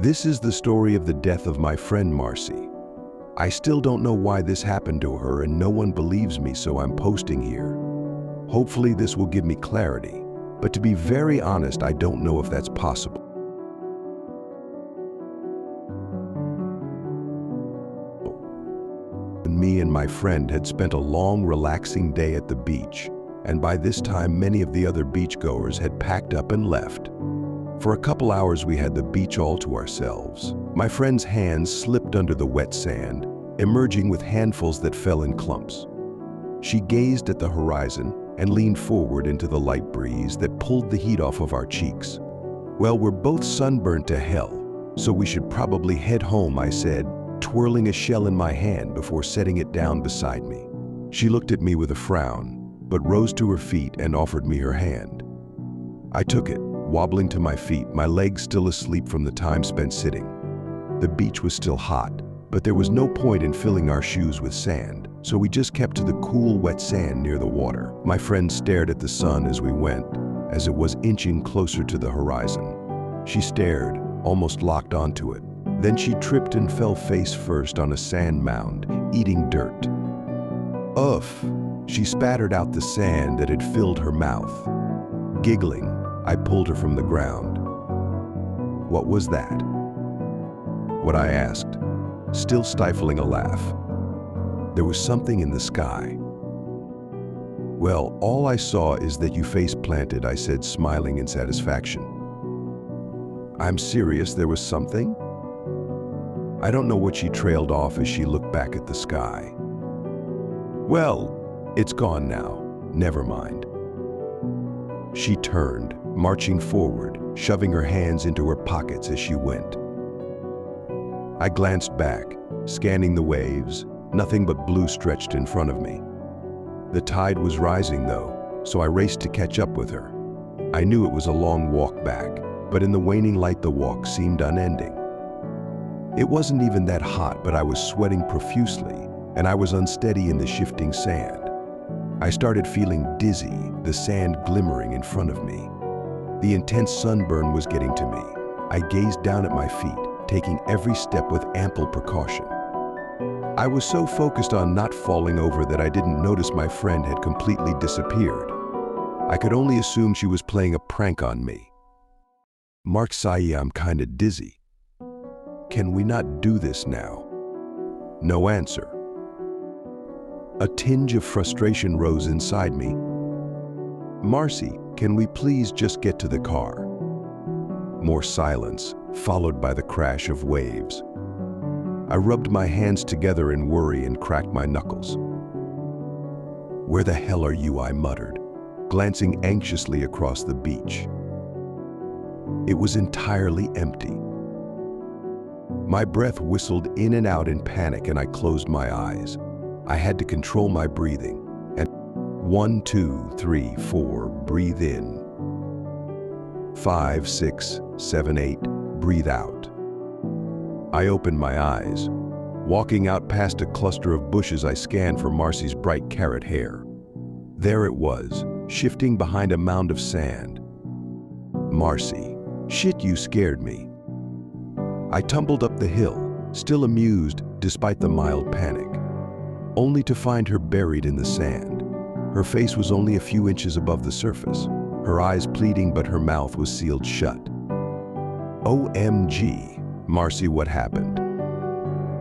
This is the story of the death of my friend Marcy. I still don't know why this happened to her and no one believes me, so I'm posting here. Hopefully this will give me clarity, but to be very honest, I don't know if that's possible. Me and my friend had spent a long, relaxing day at the beach, and by this time many of the other beachgoers had packed up and left. For a couple hours we had the beach all to ourselves. My friend's hands slipped under the wet sand, emerging with handfuls that fell in clumps. She gazed at the horizon and leaned forward into the light breeze that pulled the heat off of our cheeks. "Well, we're both sunburnt to hell, so we should probably head home," I said, twirling a shell in my hand before setting it down beside me. She looked at me with a frown, but rose to her feet and offered me her hand. I took it, wobbling to my feet, my legs still asleep from the time spent sitting. The beach was still hot, but there was no point in filling our shoes with sand, so we just kept to the cool, wet sand near the water. My friend stared at the sun as we went, as it was inching closer to the horizon. She stared, almost locked onto it. Then she tripped and fell face first on a sand mound, eating dirt. Uff! She spattered out the sand that had filled her mouth. Giggling, I pulled her from the ground. "What was that?" What I asked, still stifling a laugh. There was something in the sky. "Well, all I saw is that you face planted," I said, smiling in satisfaction. "I'm serious, there was something?" I don't know what she trailed off as she looked back at the sky. "Well, it's gone now. Never mind." She turned, marching forward, shoving her hands into her pockets as she went. I glanced back, scanning the waves. Nothing but blue stretched in front of me. The tide was rising though, so I raced to catch up with her. I knew it was a long walk back, but in the waning light the walk seemed unending. It wasn't even that hot, but I was sweating profusely, and I was unsteady in the shifting sand. I started feeling dizzy, the sand glimmering in front of me. The intense sunburn was getting to me. I gazed down at my feet, taking every step with ample precaution. I was so focused on not falling over that I didn't notice my friend had completely disappeared. I could only assume she was playing a prank on me. "Marcy, I'm kinda dizzy. Can we not do this now?" No answer. A tinge of frustration rose inside me. "Marcy, can we please just get to the car?" More silence, followed by the crash of waves. I rubbed my hands together in worry and cracked my knuckles. "Where the hell are you?" I muttered, glancing anxiously across the beach. It was entirely empty. My breath whistled in and out in panic and I closed my eyes. I had to control my breathing. And 1, 2, 3, 4, breathe in. 5, 6, 7, 8, breathe out. I opened my eyes. Walking out past a cluster of bushes, I scanned for Marcy's bright carrot hair. There it was, shifting behind a mound of sand. "Marcy, shit, you scared me." I tumbled up the hill, still amused despite the mild panic, only to find her buried in the sand. Her face was only a few inches above the surface, her eyes pleading but her mouth was sealed shut. "OMG, Marcy, what happened?"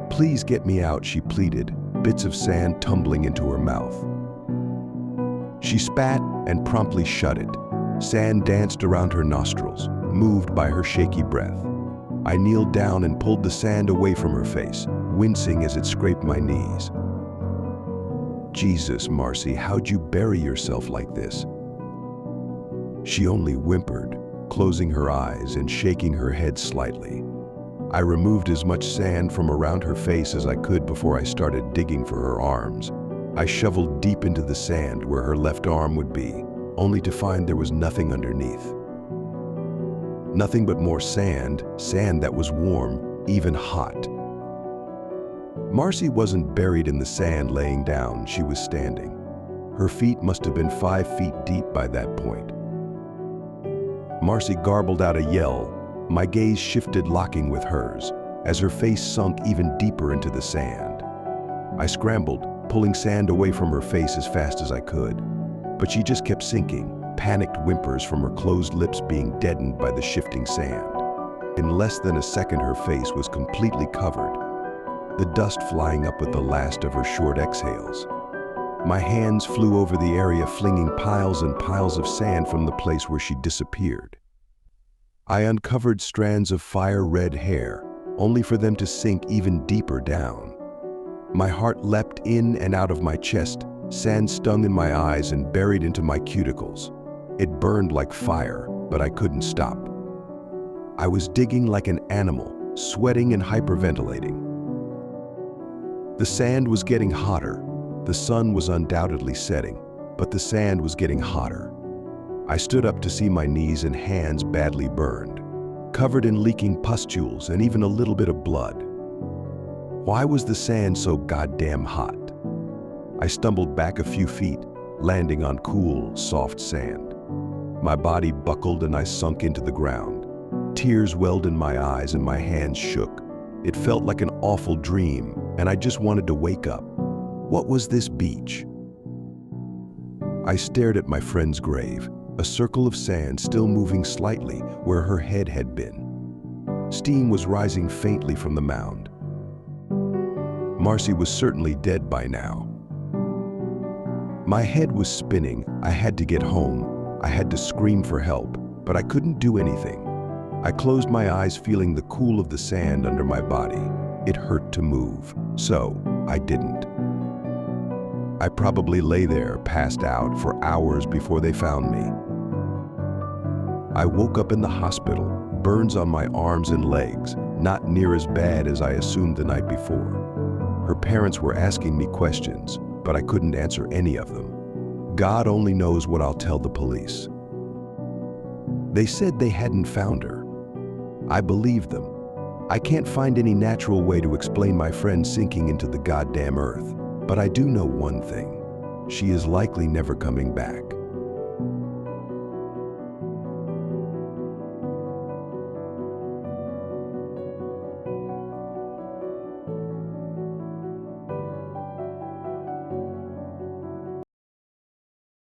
"Please get me out," she pleaded, bits of sand tumbling into her mouth. She spat and promptly shut it. Sand danced around her nostrils, moved by her shaky breath. I kneeled down and pulled the sand away from her face, wincing as it scraped my knees. "Jesus, Marcy, how'd you bury yourself like this?" She only whimpered, closing her eyes and shaking her head slightly. I removed as much sand from around her face as I could before I started digging for her arms. I shoveled deep into the sand where her left arm would be, only to find there was nothing underneath. Nothing but more sand, sand that was warm, even hot. Marcy wasn't buried in the sand laying down, she was standing. Her feet must have been 5 feet deep by that point. Marcy garbled out a yell, My gaze shifted, locking with hers, as her face sunk even deeper into the sand. I scrambled, pulling sand away from her face as fast as I could, but she just kept sinking, panicked whimpers from her closed lips being deadened by the shifting sand. In less than a second, her face was completely covered, the dust flying up with the last of her short exhales. My hands flew over the area, flinging piles and piles of sand from the place where she disappeared. I uncovered strands of fire-red hair, only for them to sink even deeper down. My heart leapt in and out of my chest, sand stung in my eyes and buried into my cuticles. It burned like fire, but I couldn't stop. I was digging like an animal, sweating and hyperventilating. The sand was getting hotter. The sun was undoubtedly setting, but the sand was getting hotter. I stood up to see my knees and hands badly burned, covered in leaking pustules and even a little bit of blood. Why was the sand so goddamn hot? I stumbled back a few feet, landing on cool, soft sand. My body buckled and I sunk into the ground. Tears welled in my eyes and my hands shook. It felt like an awful dream, and I just wanted to wake up. What was this beach? I stared at my friend's grave, a circle of sand still moving slightly where her head had been. Steam was rising faintly from the mound. Marcy was certainly dead by now. My head was spinning. I had to get home. I had to scream for help, but I couldn't do anything. I closed my eyes, feeling the cool of the sand under my body. It hurt to move, so I didn't. I probably lay there, passed out, for hours before they found me. I woke up in the hospital, burns on my arms and legs, not near as bad as I assumed the night before. Her parents were asking me questions, but I couldn't answer any of them. God only knows what I'll tell the police. They said they hadn't found her. I believed them. I can't find any natural way to explain my friend sinking into the goddamn earth, but I do know one thing. She is likely never coming back.